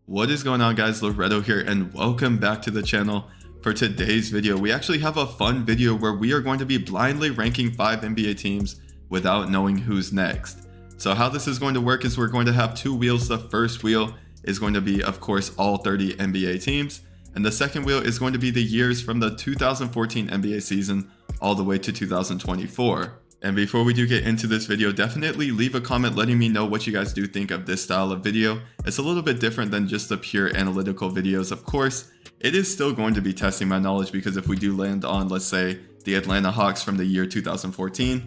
What is going on, guys? Liretto here, and welcome back to the channel. For today's video, we actually have a fun video where we are going to be blindly ranking 5 NBA teams without knowing who's next. So how this is going to work is we're going to have two wheels. The first wheel is going to be, of course, all 30 NBA teams, and the second wheel is going to be the years from the 2014 NBA season all the way to 2024. And before we do get into this video, definitely leave a comment letting me know what you guys do think of this style of video. It's a little bit different than just the pure analytical videos. Of course, it is still going to be testing my knowledge, because if we do land on, let's say, the Atlanta Hawks from the year 2014,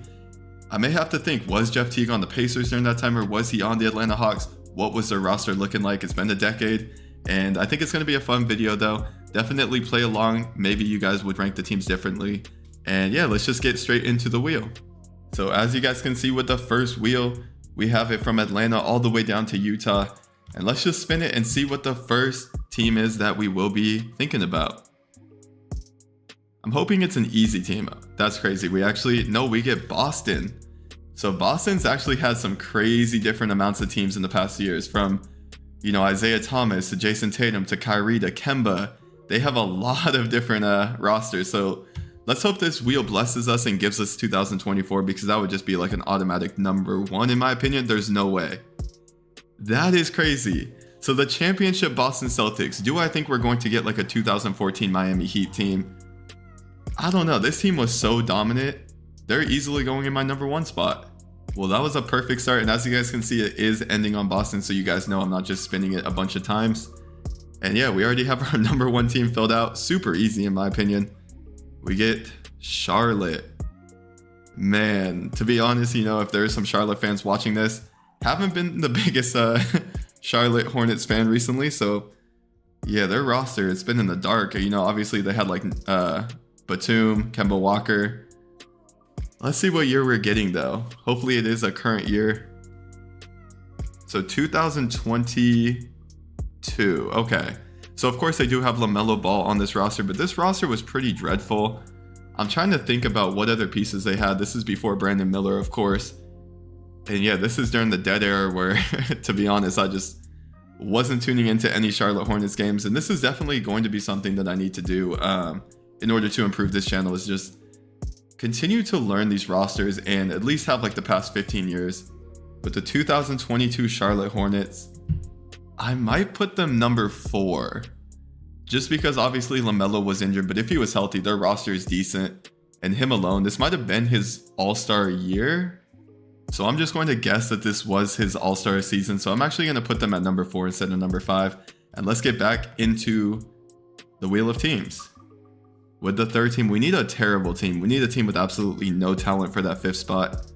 I may have to think, was Jeff Teague on the Pacers during that time, or was he on the Atlanta Hawks? What was their roster looking like? It's been a decade, and I think it's going to be a fun video though. Definitely play along. Maybe you guys would rank the teams differently. And yeah, let's just get straight into the wheel. So as you guys can see with the first wheel, we have it from Atlanta all the way down to Utah. And let's just spin it and see what the first team is that we will be thinking about. I'm hoping it's an easy team. That's crazy. We get Boston. So Boston's actually had some crazy different amounts of teams in the past years, from, Isaiah Thomas to Jason Tatum to Kyrie to Kemba. They have a lot of different rosters. So let's hope this wheel blesses us and gives us 2024, because that would just be like an automatic number one in my opinion. There's no way. That is crazy. So the championship Boston Celtics. Do I think we're going to get like a 2014 Miami Heat team? I don't know. This team was so dominant. They're easily going in my number one spot. Well, that was a perfect start. And as you guys can see, it is ending on Boston. So you guys know I'm not just spinning it a bunch of times. And yeah, we already have our number one team filled out. Super easy in my opinion. We get Charlotte. Man, to be honest, if there's some Charlotte fans watching this, haven't been the biggest Charlotte Hornets fan recently. So yeah, their roster, it's been in the dark. Obviously they had like Batum, Kemba Walker. Let's see what year we're getting though. Hopefully it is a current year. So 2022. Okay. So of course they do have LaMelo Ball on this roster, but this roster was pretty dreadful. I'm trying to think about what other pieces they had. This is before Brandon Miller, of course. And yeah, this is during the dead era where, to be honest, I just wasn't tuning into any Charlotte Hornets games. And this is definitely going to be something that I need to do in order to improve this channel, is just continue to learn these rosters and at least have like the past 15 years. But the 2022 Charlotte Hornets, I might put them number 4, just because obviously LaMelo was injured, but if he was healthy, their roster is decent. And him alone, this might have been his all-star year. So I'm just going to guess that this was his all-star season. So I'm actually going to put them at number 4 instead of number 5. And let's get back into the wheel of teams. With the third team, we need a terrible team. We need a team with absolutely no talent for that 5th spot.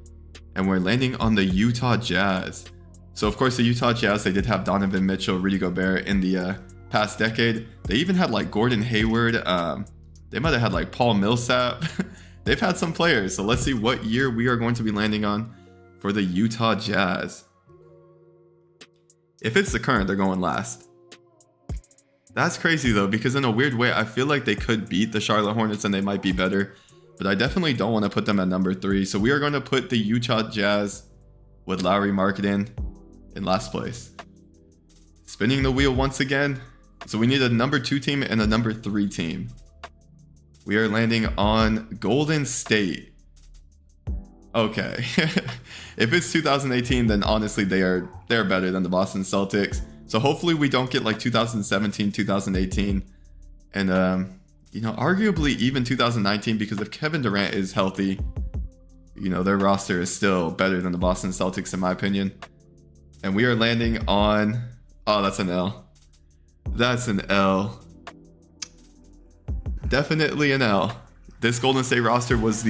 And we're landing on the Utah Jazz. So of course the Utah Jazz, they did have Donovan Mitchell, Rudy Gobert in the past decade. They even had like Gordon Hayward. They might have had like Paul Millsap. They've had some players. So let's see what year we are going to be landing on for the Utah Jazz. If it's the current, they're going last. That's crazy though, because in a weird way, I feel like they could beat the Charlotte Hornets and they might be better. But I definitely don't want to put them at number 3. So we are going to put the Utah Jazz with Lauri Markkanen in last place. Spinning the wheel once again. So we need a number 2 team and a number 3 team. We are landing on Golden State. Okay. If it's 2018, then honestly they're better than the Boston Celtics. So hopefully we don't get like 2017, 2018, and arguably even 2019, because if Kevin Durant is healthy, their roster is still better than the Boston Celtics in my opinion. And we are landing on, oh, that's an L. That's an L. Definitely an L. This Golden State roster was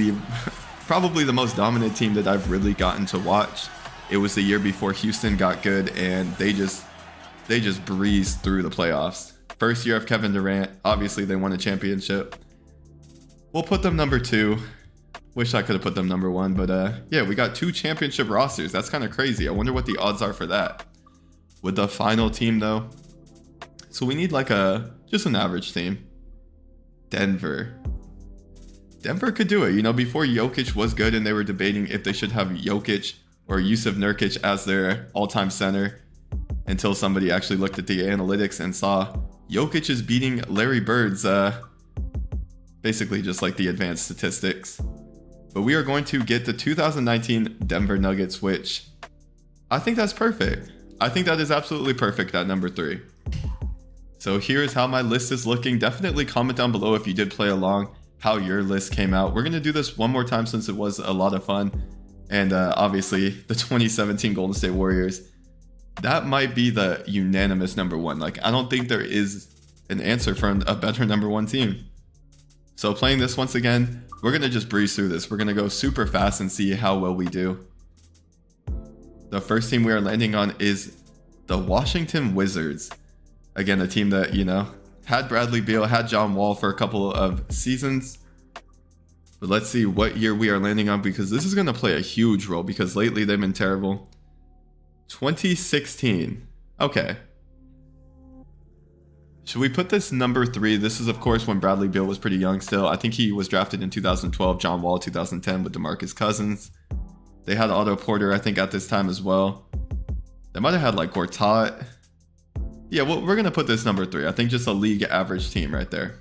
probably the most dominant team that I've really gotten to watch. It was the year before Houston got good, and they just breezed through the playoffs. First year of Kevin Durant, obviously they won a championship. We'll put them number 2. Wish I could have put them number 1, but yeah, we got 2 championship rosters. That's kind of crazy. I wonder what the odds are for that. With the final team though, so we need like just an average team. Denver could do it. Before Jokic was good and they were debating if they should have Jokic or Yusuf Nurkic as their all-time center. until somebody actually looked at the analytics and saw Jokic is beating Larry Bird's basically just like the advanced statistics. But we are going to get the 2019 Denver Nuggets, which I think that's perfect. I think that is absolutely perfect at number 3. So here's how my list is looking. Definitely comment down below if you did play along how your list came out. We're going to do this one more time since it was a lot of fun. And obviously the 2017 Golden State Warriors, that might be the unanimous number 1. Like, I don't think there is an answer for a better number 1 team. So playing this once again, we're going to just breeze through this. We're going to go super fast and see how well we do. The first team we are landing on is the Washington Wizards. Again, a team that, you know, had Bradley Beal, had John Wall for a couple of seasons. But let's see what year we are landing on, because this is going to play a huge role, because lately they've been terrible. 2016. Okay. Should we put this number 3? This is, of course, when Bradley Beal was pretty young still. I think he was drafted in 2012. John Wall 2010 with DeMarcus Cousins. They had Otto Porter, I think, at this time as well. They might have had like Gortat. Yeah, well, we're going to put this number 3. I think just a league average team right there.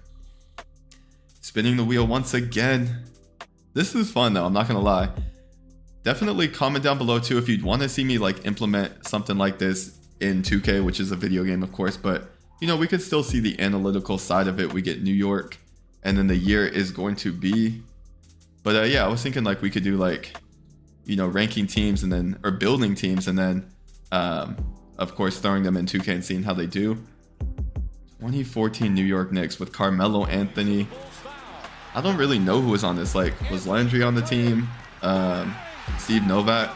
Spinning the wheel once again. This is fun though, I'm not going to lie. Definitely comment down below too if you'd want to see me like implement something like this in 2K, which is a video game of course, but you know, we could still see the analytical side of it. We get New York and then the year is going to be, but yeah, I was thinking like we could do like, you know, ranking teams and then, or building teams and then of course throwing them in 2K and seeing how they do. 2014 New York Knicks with Carmelo Anthony. I don't really know who was on this. Like, was Landry on the team? Steve Novak.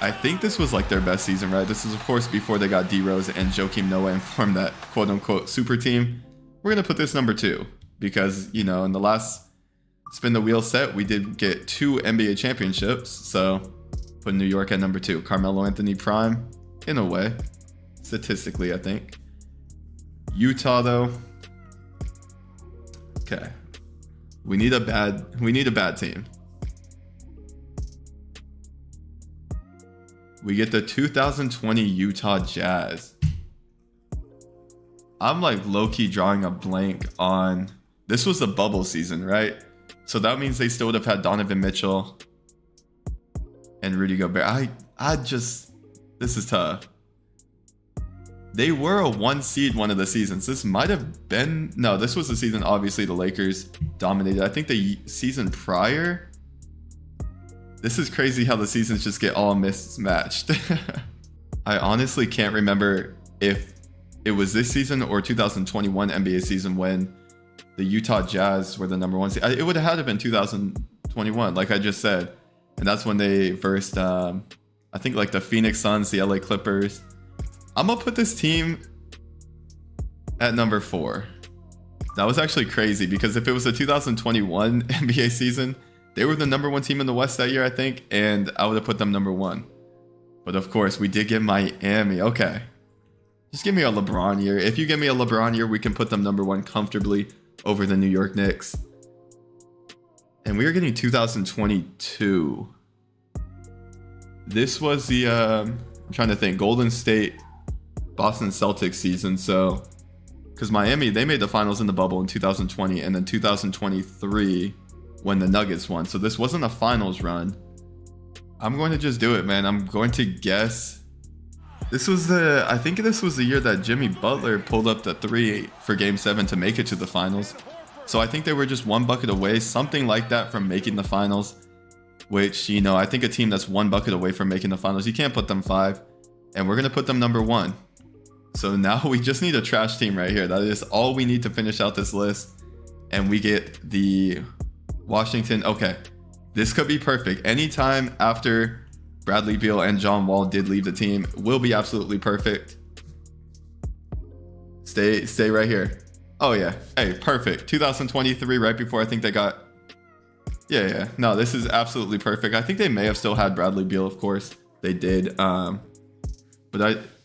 I think this was like their best season, right? This is of course before they got D Rose and Joakim Noah and formed that quote unquote super team. We're gonna put this number 2 because, you know, in the last spin the wheel set we did get 2 NBA championships, so put New York at number 2. Carmelo Anthony prime in a way, statistically I think. Utah though. Okay. We need a bad team. We get the 2020 Utah Jazz. I'm like low-key drawing a blank on, this was the bubble season, right? So that means they still would have had Donovan Mitchell and Rudy Gobert. This is tough. They were a 1 seed one of the seasons. This might have been, no, this was the season obviously the Lakers dominated. I think the season prior, this is crazy how the seasons just get all mismatched. I honestly can't remember if it was this season or 2021 NBA season when the Utah Jazz were the number 1 seed. It would have had to been 2021, like I just said. And that's when they versed, I think like the Phoenix Suns, the LA Clippers. I'm gonna put this team at number 4. That was actually crazy because if it was a 2021 NBA season, they were the number 1 team in the West that year, I think, and I would have put them number 1. But of course, we did get Miami. Okay. Just give me a LeBron year. If you give me a LeBron year, we can put them number 1 comfortably over the New York Knicks. And we are getting 2022. This was the, I'm trying to think, Golden State, Boston Celtics season. So, because Miami, they made the finals in the bubble in 2020 and then 2023 when the Nuggets won. So this wasn't a finals run. I'm going to just do it, man. I'm going to guess. I think this was the year that Jimmy Butler pulled up the 3 for Game 7 to make it to the finals. So I think they were just 1 bucket away, something like that, from making the finals. Which, you know, I think a team that's 1 bucket away from making the finals, you can't put them 5. And we're going to put them number 1. So now we just need a trash team right here. That is all we need to finish out this list. And we get the Washington. Okay, this could be perfect. Anytime after Bradley Beal and John Wall did leave the team will be absolutely perfect. Stay right here. Oh yeah, hey, perfect. 2023, right before I think they got, yeah. No, this is absolutely perfect. I think they may have still had Bradley Beal, of course. They did. But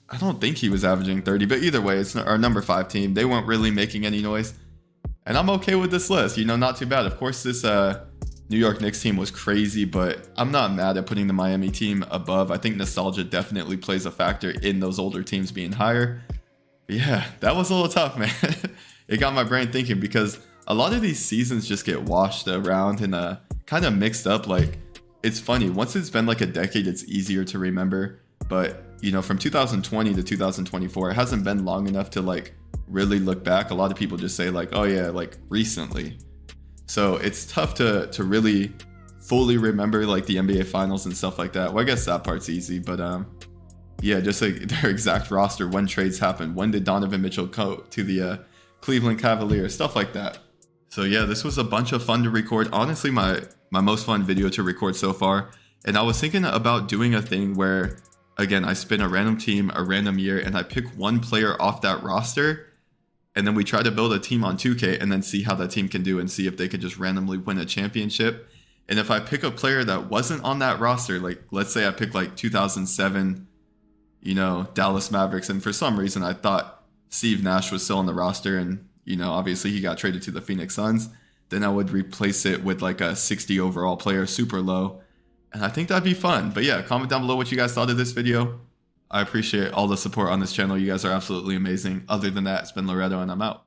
I don't think he was averaging 30, but either way, it's our number 5 team. They weren't really making any noise. And I'm okay with this list, you know, not too bad. Of course, this New York Knicks team was crazy, but I'm not mad at putting the Miami team above. I think nostalgia definitely plays a factor in those older teams being higher. But yeah, that was a little tough, man. It got my brain thinking because a lot of these seasons just get washed around and kind of mixed up. Like, it's funny, once it's been like a decade, it's easier to remember. But, you know, from 2020 to 2024, it hasn't been long enough to like really look back. A lot of people just say like, oh yeah, like recently. So it's tough to really fully remember like the NBA finals and stuff like that. Well, I guess that part's easy, but yeah, just like their exact roster, when trades happened, when did Donovan Mitchell go to the Cleveland Cavaliers, stuff like that. So yeah, this was a bunch of fun to record. Honestly, my most fun video to record so far. And I was thinking about doing a thing where, again, I spin a random team, a random year, and I pick one player off that roster. And then we try to build a team on 2K and then see how that team can do and see if they could just randomly win a championship. And if I pick a player that wasn't on that roster, like let's say I pick like 2007, you know, Dallas Mavericks, and for some reason I thought Steve Nash was still on the roster and, you know, obviously he got traded to the Phoenix Suns, then I would replace it with like a 60 overall player, super low. And I think that'd be fun. But yeah, comment down below what you guys thought of this video. I appreciate all the support on this channel. You guys are absolutely amazing. Other than that, it's been Liretto and I'm out.